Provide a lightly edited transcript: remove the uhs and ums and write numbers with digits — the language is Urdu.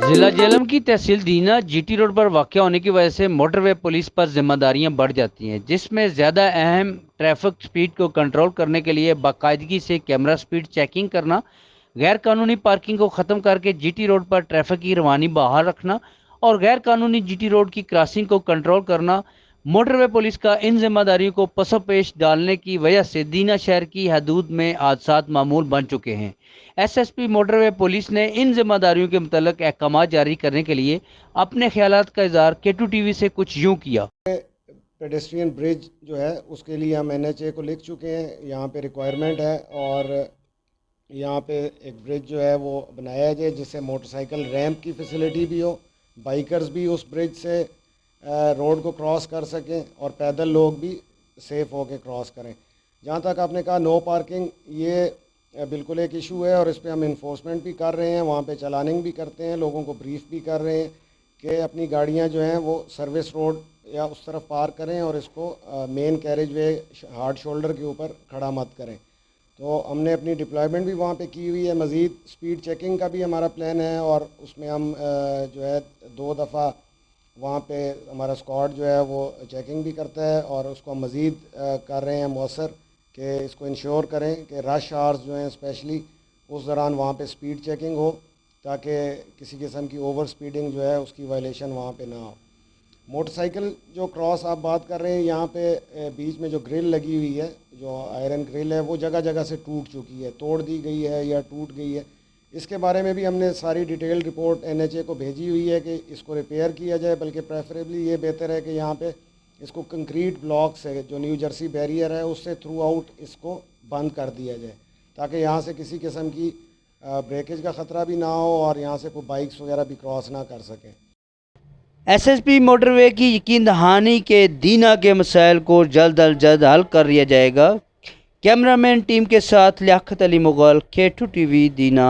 ضلع جہلم کی تحصیل دینہ جی ٹی روڈ پر واقع ہونے کی وجہ سے موٹر وے پولیس پر ذمہ داریاں بڑھ جاتی ہیں، جس میں زیادہ اہم ٹریفک سپیڈ کو کنٹرول کرنے کے لیے باقاعدگی سے کیمرہ سپیڈ چیکنگ کرنا، غیر قانونی پارکنگ کو ختم کر کے جی ٹی روڈ پر ٹریفک کی روانی بحال رکھنا اور غیر قانونی جی ٹی روڈ کی کراسنگ کو کنٹرول کرنا۔ موٹر وے پولیس کا ان ذمہ داریوں کو پس پیش ڈالنے کی وجہ سے دینہ شہر کی حدود میں حادثات معمول بن چکے ہیں۔ ایس ایس پی موٹر وے پولیس نے ان ذمہ داریوں کے متعلق احکامات جاری کرنے کے لیے اپنے خیالات کا اظہار K2 ٹی وی سے کچھ یوں کیا۔ پیڈسٹرین برج جو ہے اس کے لیے ہم NHA کو لکھ چکے ہیں، یہاں پہ ریکوائرمنٹ ہے اور یہاں پہ ایک برج جو ہے وہ بنایا جائے جس سے موٹر سائیکل ریمپ کی فیسلٹی بھی ہو، بائیکرز بھی اس برج سے روڈ کو کراس کر سکیں اور پیدل لوگ بھی سیف ہو کے کراس کریں۔ جہاں تک آپ نے کہا نو پارکنگ، یہ بالکل ایک ایشو ہے اور اس پہ ہم انفورسمنٹ بھی کر رہے ہیں، وہاں پہ چلاننگ بھی کرتے ہیں، لوگوں کو بریف بھی کر رہے ہیں کہ اپنی گاڑیاں جو ہیں وہ سروس روڈ یا اس طرف پارک کریں اور اس کو مین کیریج وے ہارڈ شولڈر کے اوپر کھڑا مت کریں۔ تو ہم نے اپنی ڈپلائمنٹ بھی وہاں پہ کی ہوئی ہے، مزید سپیڈ چیکنگ کا بھی ہمارا پلان ہے اور اس میں ہم جو ہے 2 دفعہ وہاں پہ ہمارا اسکواڈ جو ہے وہ چیکنگ بھی کرتا ہے اور اس کو ہم مزید کر رہے ہیں مؤثر کہ اس کو انشور کریں کہ رش آورز جو ہیں اسپیشلی اس دوران وہاں پہ سپیڈ چیکنگ ہو تاکہ کسی قسم کی اوور سپیڈنگ جو ہے اس کی وائلیشن وہاں پہ نہ ہو۔ موٹر سائیکل جو کراس آپ بات کر رہے ہیں، یہاں پہ بیچ میں جو گرل لگی ہوئی ہے، جو آئرن گرل ہے، وہ جگہ جگہ سے ٹوٹ چکی ہے، توڑ دی گئی ہے یا ٹوٹ گئی ہے۔ اس کے بارے میں بھی ہم نے ساری ڈیٹیل رپورٹ NHA کو بھیجی ہوئی ہے کہ اس کو ریپیئر کیا جائے، بلکہ پریفریبلی یہ بہتر ہے کہ یہاں پہ اس کو کنکریٹ بلاک سے جو نیو جرسی بیریئر ہے اس سے تھرو آؤٹ اس کو بند کر دیا جائے تاکہ یہاں سے کسی قسم کی بریکیج کا خطرہ بھی نہ ہو اور یہاں سے کوئی بائکس وغیرہ بھی کراس نہ کر سکیں۔ ایس ایس پی موٹر وے کی یقین دہانی کے دینہ کے مسائل کو جلد از جلد حل کر لیا جائے گا۔ کیمرہ مین ٹیم کے ساتھ Liaquat Ali Mughal, K2 T V, دینہ۔